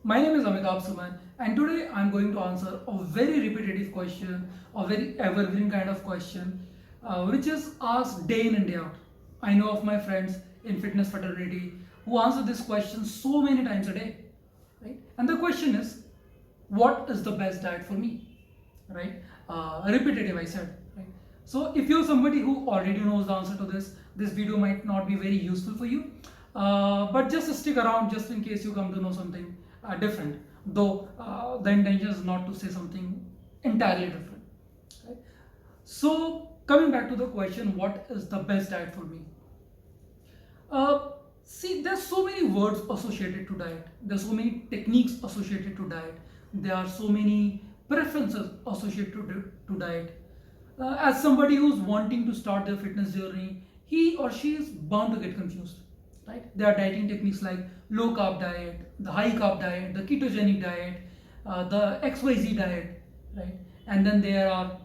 My name is Amitabh Suman, and today I'm going to answer a very repetitive question, a very evergreen kind of question, which is asked day in and day out. I know of my friends in fitness fraternity who answer this question so many times a day, right? And the question is, what is the best diet for me, right? Repetitive, I said, right? So if you're somebody who already knows the answer to this video might not be very useful for you, but just stick around just in case you come to know something different, though the intention is not to say something entirely different, right? So coming back to the question, what is the best diet for me? See, there's so many words associated to diet. There's so many techniques associated to diet. There are so many preferences associated to diet. As somebody who's wanting to start their fitness journey, he or she is bound to get confused, right? There are dieting techniques like low carb diet, the high carb diet, the ketogenic diet, the XYZ diet, right? And then there are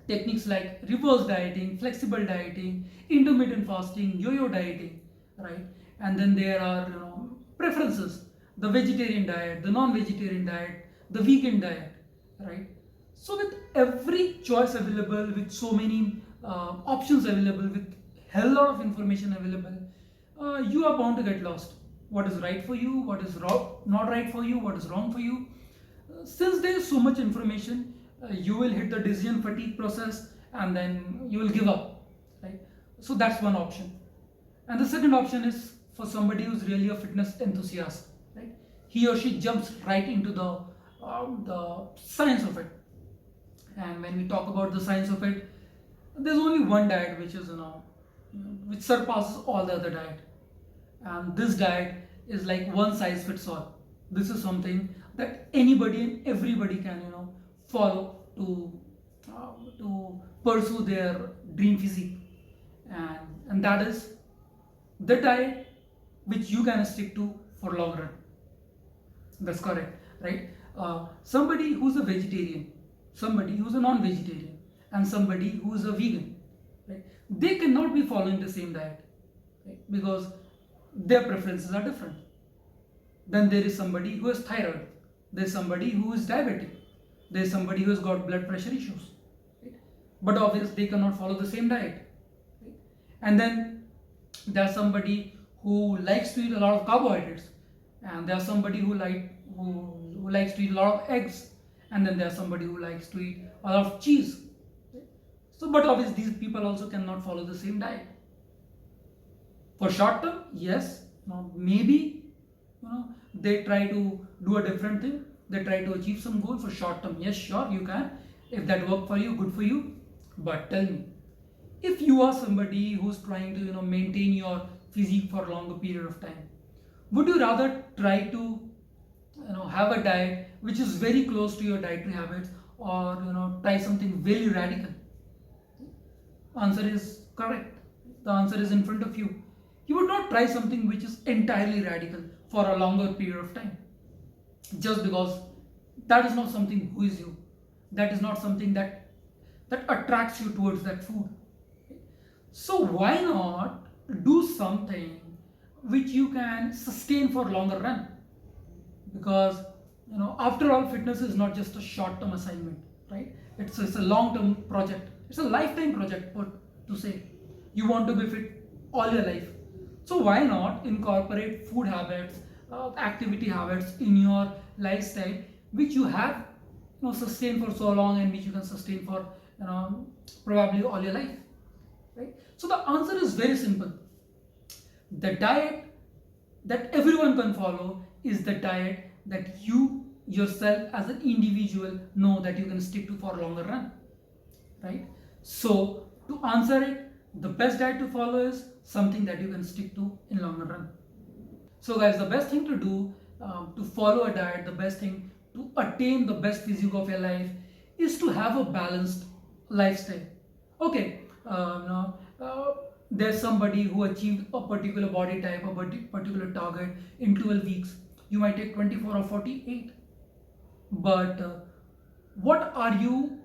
techniques like reverse dieting, flexible dieting, intermittent fasting, yo-yo dieting, right? And then there are preferences, the vegetarian diet, the non-vegetarian diet, the vegan diet, right? So with every choice available, with so many options available, with hell lot of information available, you are bound to get lost. What is right for you, what is not right for you, what is wrong for you. Since there is so much information, you will hit the decision fatigue process and then you will give up, right? So that's one option. And the second option is for somebody who's really a fitness enthusiast, right? He or she jumps right into the science of it. And when we talk about the science of it, there's only one diet which is which surpasses all the other diet. And this diet is like one size fits all. This is something that anybody and everybody can follow to pursue their dream physique, and that is the diet which you can stick to for long run. That's correct, right? Somebody who's a vegetarian, somebody who's a non-vegetarian, and somebody who's a vegan, right? They cannot be following the same diet, right? Because their preferences are different. Then there is somebody who has thyroid, there's somebody who is diabetic, there's somebody who has got blood pressure issues, right? But obviously they cannot follow the same diet, right? And then there's somebody who likes to eat a lot of carbohydrates, and there's somebody who likes to eat a lot of eggs, and then there's somebody who likes to eat a lot of cheese, right? So but obviously these people also cannot follow the same diet. For short term, yes, maybe they try to do a different thing, they try to achieve some goal for short term. Yes, sure, you can. If that worked for you, good for you. But tell me, if you are somebody who's trying to maintain your physique for a longer period of time, would you rather try to have a diet which is very close to your dietary habits, or try something very radical? Answer is correct. The answer is in front of you. You would not try something which is entirely radical for a longer period of time, just because that is not something who is you. That is not something that attracts you towards that food. So why not do something which you can sustain for longer run? Because after all, fitness is not just a short-term assignment, right? It's a long-term project. It's a lifetime project, to say. You want to be fit all your life. So why not incorporate food habits, activity habits in your lifestyle, which you have sustained for so long and which you can sustain for probably all your life, right? So the answer is very simple. The diet that everyone can follow is the diet that you yourself as an individual know that you can stick to for a longer run, right? So to answer it, the best diet to follow is something that you can stick to in longer run. So guys, the best thing to do to follow a diet, the best thing to attain the best physique of your life is to have a balanced lifestyle. Okay, there's somebody who achieved a particular body type, a particular target in 12 weeks. You might take 24 or 48. But what are you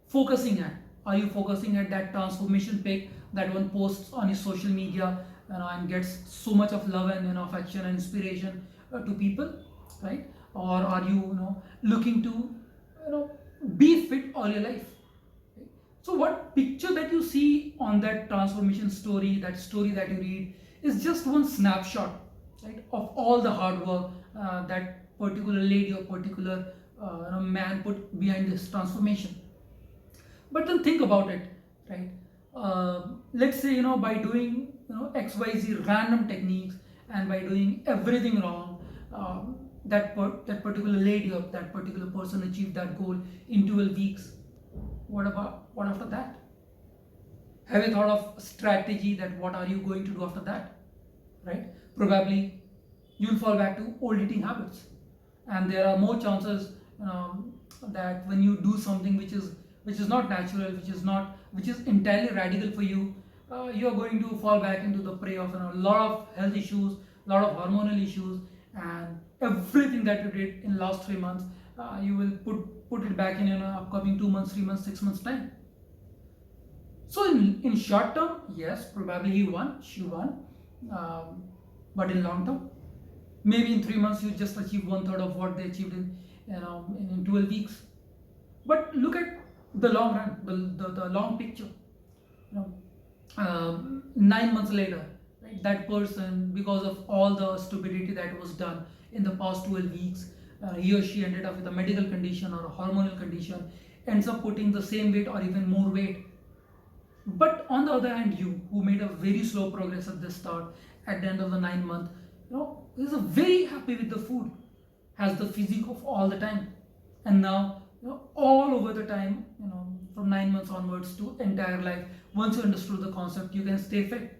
focusing at? Are you focusing at that transformation pic that one posts on his social media and gets so much of love and affection and inspiration to people? right? Or are you, looking to, be fit all your life? Right? So what picture that you see on that transformation story, that story that you read, is just one snapshot, right, of all the hard work that particular lady or particular man put behind this transformation. But then think about it, right? Let's say, by doing, XYZ random techniques, and by doing everything wrong, that particular lady or that particular person achieved that goal in 12 weeks. What after that? Have you thought of strategy that what are you going to do after that, right? Probably you'll fall back to old eating habits, and there are more chances, that when you do something which is not natural, which is entirely radical for you, you are going to fall back into the prey of, a lot of health issues, a lot of hormonal issues, and everything that you did in last 3 months, you will put it back in, upcoming 2 months, 3 months, 6 months time. So in short term, yes, probably she won, but in long term, maybe in 3 months you just achieve 1/3 of what they achieved in 12 weeks. But look at the long run, the long picture. 9 months later, right, that person, because of all the stupidity that was done in the past 12 weeks, he or she ended up with a medical condition or a hormonal condition, ends up putting the same weight or even more weight. But on the other hand, you who made a very slow progress at the start, at the end of the 9 month, is very happy with the food, has the physique of all the time, and now, all over the time, from 9 months onwards to entire life, once you understood the concept, you can stay fit.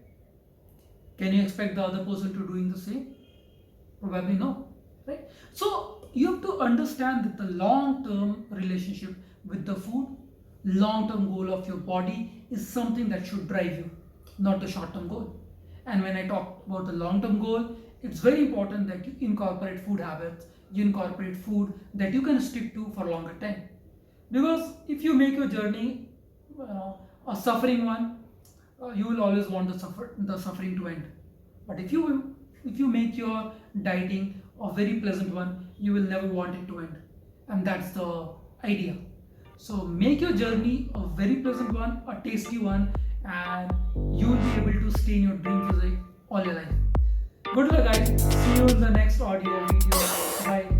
Can you expect the other person to doing the same? Probably no, right? So you have to understand that the long-term relationship with the food, long-term goal of your body, is something that should drive you, not the short-term goal. And when I talk about the long-term goal, it's very important that you incorporate food habits, you incorporate food that you can stick to for longer time. Because if you make your journey, a suffering one, you will always want the suffering to end. But if you make your dieting a very pleasant one, you will never want it to end. And that's the idea. So make your journey a very pleasant one, a tasty one, and you will be able to stay in your dream physique all your life. Good luck, guys. See you in the next audio video. Bye.